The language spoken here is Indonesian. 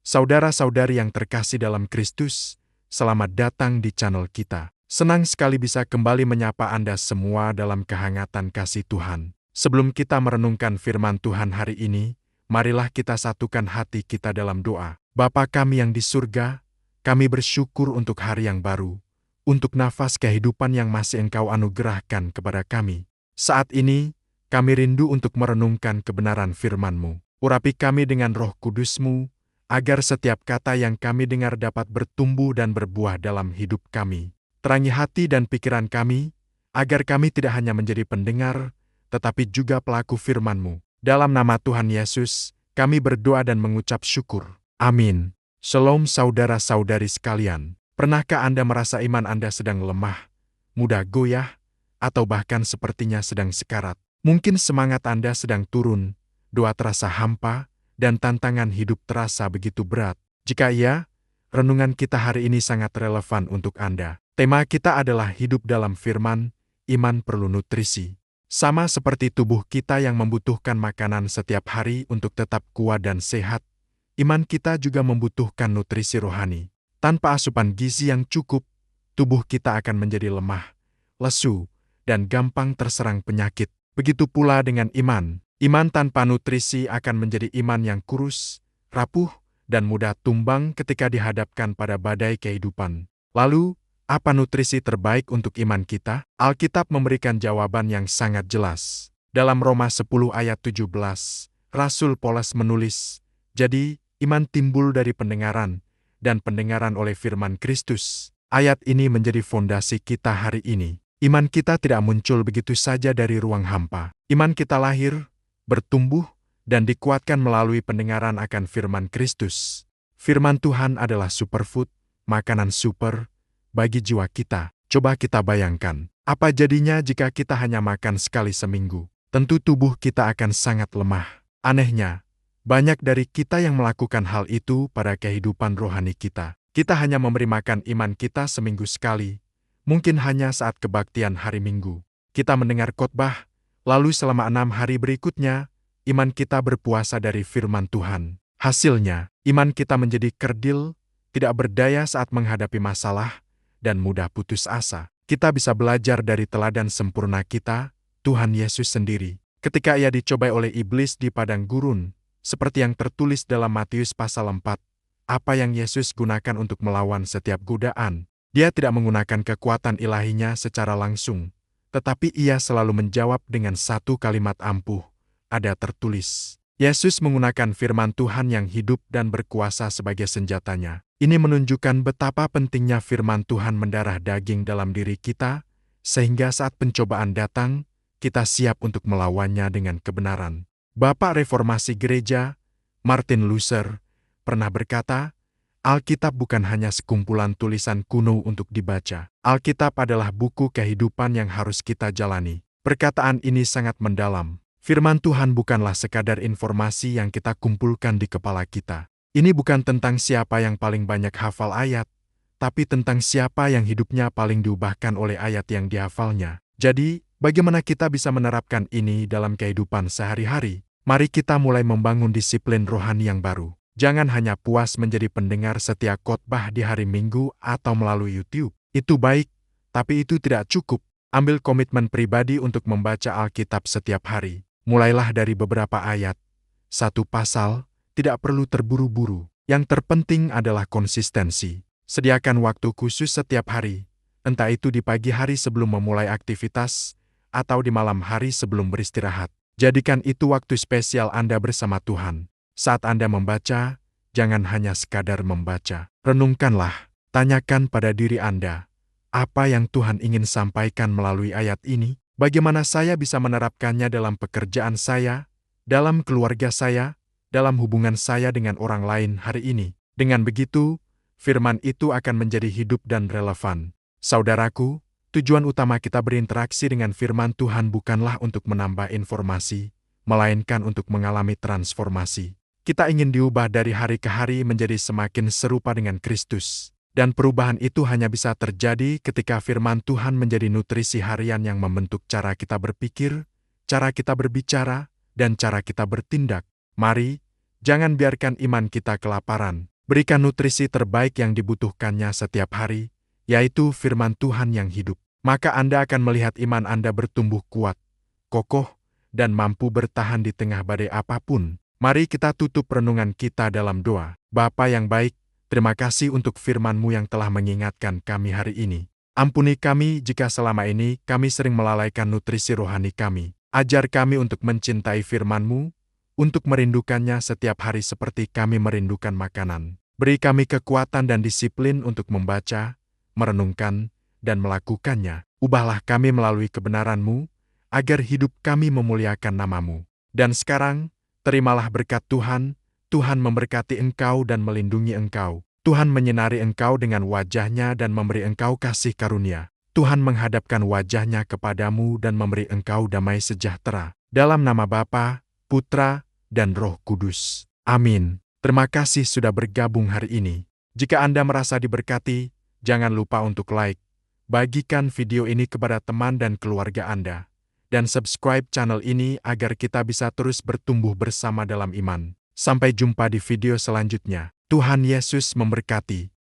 Saudara-saudari yang terkasih dalam Kristus, selamat datang di channel kita. Senang sekali bisa kembali menyapa Anda semua dalam kehangatan kasih Tuhan. Sebelum kita merenungkan firman Tuhan hari ini, marilah kita satukan hati kita dalam doa. Bapa kami yang di surga, kami bersyukur untuk hari yang baru, untuk nafas kehidupan yang masih Engkau anugerahkan kepada kami. Saat ini, kami rindu untuk merenungkan kebenaran firman-Mu. Urapi kami dengan Roh Kudus-Mu, agar setiap kata yang kami dengar dapat bertumbuh dan berbuah dalam hidup kami. Terangi hati dan pikiran kami, agar kami tidak hanya menjadi pendengar, tetapi juga pelaku firman-Mu. Dalam nama Tuhan Yesus, kami berdoa dan mengucap syukur. Amin. Shalom saudara-saudari sekalian. Pernahkah Anda merasa iman Anda sedang lemah, mudah goyah, atau bahkan sepertinya sedang sekarat? Mungkin semangat Anda sedang turun, doa terasa hampa, dan tantangan hidup terasa begitu berat. Jika iya, renungan kita hari ini sangat relevan untuk Anda. Tema kita adalah hidup dalam firman, iman perlu nutrisi. Sama seperti tubuh kita yang membutuhkan makanan setiap hari untuk tetap kuat dan sehat, iman kita juga membutuhkan nutrisi rohani. Tanpa asupan gizi yang cukup, tubuh kita akan menjadi lemah, lesu, dan gampang terserang penyakit. Begitu pula dengan iman. Iman tanpa nutrisi akan menjadi iman yang kurus, rapuh, dan mudah tumbang ketika dihadapkan pada badai kehidupan. Lalu, apa nutrisi terbaik untuk iman kita? Alkitab memberikan jawaban yang sangat jelas. Dalam Roma 10 ayat 17, Rasul Paulus menulis, "Jadi, iman timbul dari pendengaran, dan pendengaran oleh firman Kristus." Ayat ini menjadi fondasi kita hari ini. Iman kita tidak muncul begitu saja dari ruang hampa. Iman kita lahir, bertumbuh, dan dikuatkan melalui pendengaran akan firman Kristus. Firman Tuhan adalah superfood, makanan super, bagi jiwa kita. Coba kita bayangkan, apa jadinya jika kita hanya makan sekali seminggu? Tentu tubuh kita akan sangat lemah. Anehnya, banyak dari kita yang melakukan hal itu pada kehidupan rohani kita. Kita hanya memberi makan iman kita seminggu sekali, mungkin hanya saat kebaktian hari Minggu. Kita mendengar khotbah, lalu selama 6 hari berikutnya, iman kita berpuasa dari firman Tuhan. Hasilnya, iman kita menjadi kerdil, tidak berdaya saat menghadapi masalah, dan mudah putus asa. Kita bisa belajar dari teladan sempurna kita, Tuhan Yesus sendiri. Ketika Ia dicobai oleh iblis di padang gurun, seperti yang tertulis dalam Matius pasal 4, apa yang Yesus gunakan untuk melawan setiap godaan? Dia tidak menggunakan kekuatan ilahinya secara langsung, tetapi Ia selalu menjawab dengan satu kalimat ampuh, ada tertulis. Yesus menggunakan firman Tuhan yang hidup dan berkuasa sebagai senjatanya. Ini menunjukkan betapa pentingnya firman Tuhan mendarah daging dalam diri kita, sehingga saat pencobaan datang, kita siap untuk melawannya dengan kebenaran. Bapak Reformasi Gereja, Martin Luther, pernah berkata, Alkitab bukan hanya sekumpulan tulisan kuno untuk dibaca. Alkitab adalah buku kehidupan yang harus kita jalani. Perkataan ini sangat mendalam. Firman Tuhan bukanlah sekadar informasi yang kita kumpulkan di kepala kita. Ini bukan tentang siapa yang paling banyak hafal ayat, tapi tentang siapa yang hidupnya paling diubahkan oleh ayat yang dihafalnya. Jadi, bagaimana kita bisa menerapkan ini dalam kehidupan sehari-hari? Mari kita mulai membangun disiplin rohani yang baru. Jangan hanya puas menjadi pendengar setia khotbah di hari Minggu atau melalui YouTube. Itu baik, tapi itu tidak cukup. Ambil komitmen pribadi untuk membaca Alkitab setiap hari. Mulailah dari beberapa ayat. Satu pasal, tidak perlu terburu-buru. Yang terpenting adalah konsistensi. Sediakan waktu khusus setiap hari, entah itu di pagi hari sebelum memulai aktivitas, atau di malam hari sebelum beristirahat. Jadikan itu waktu spesial Anda bersama Tuhan. Saat Anda membaca, jangan hanya sekadar membaca. Renungkanlah, tanyakan pada diri Anda, apa yang Tuhan ingin sampaikan melalui ayat ini? Bagaimana saya bisa menerapkannya dalam pekerjaan saya, dalam keluarga saya, dalam hubungan saya dengan orang lain hari ini? Dengan begitu, firman itu akan menjadi hidup dan relevan. Saudaraku, tujuan utama kita berinteraksi dengan firman Tuhan bukanlah untuk menambah informasi, melainkan untuk mengalami transformasi. Kita ingin diubah dari hari ke hari menjadi semakin serupa dengan Kristus. Dan perubahan itu hanya bisa terjadi ketika firman Tuhan menjadi nutrisi harian yang membentuk cara kita berpikir, cara kita berbicara, dan cara kita bertindak. Mari, jangan biarkan iman kita kelaparan. Berikan nutrisi terbaik yang dibutuhkannya setiap hari, yaitu firman Tuhan yang hidup. Maka Anda akan melihat iman Anda bertumbuh kuat, kokoh, dan mampu bertahan di tengah badai apapun. Mari kita tutup renungan kita dalam doa. Bapa yang baik, terima kasih untuk firman-Mu yang telah mengingatkan kami hari ini. Ampuni kami jika selama ini kami sering melalaikan nutrisi rohani kami. Ajar kami untuk mencintai firman-Mu, untuk merindukannya setiap hari seperti kami merindukan makanan. Beri kami kekuatan dan disiplin untuk membaca, merenungkan, dan melakukannya. Ubahlah kami melalui kebenaran-Mu, agar hidup kami memuliakan nama-Mu. Dan sekarang, terimalah berkat Tuhan. Tuhan memberkati engkau dan melindungi engkau. Tuhan menyinari engkau dengan wajah-Nya dan memberi engkau kasih karunia. Tuhan menghadapkan wajah-Nya kepadamu dan memberi engkau damai sejahtera. Dalam nama Bapa, Putra, dan Roh Kudus. Amin. Terima kasih sudah bergabung hari ini. Jika Anda merasa diberkati, jangan lupa untuk like, bagikan video ini kepada teman dan keluarga Anda, dan subscribe channel ini agar kita bisa terus bertumbuh bersama dalam iman. Sampai jumpa di video selanjutnya. Tuhan Yesus memberkati.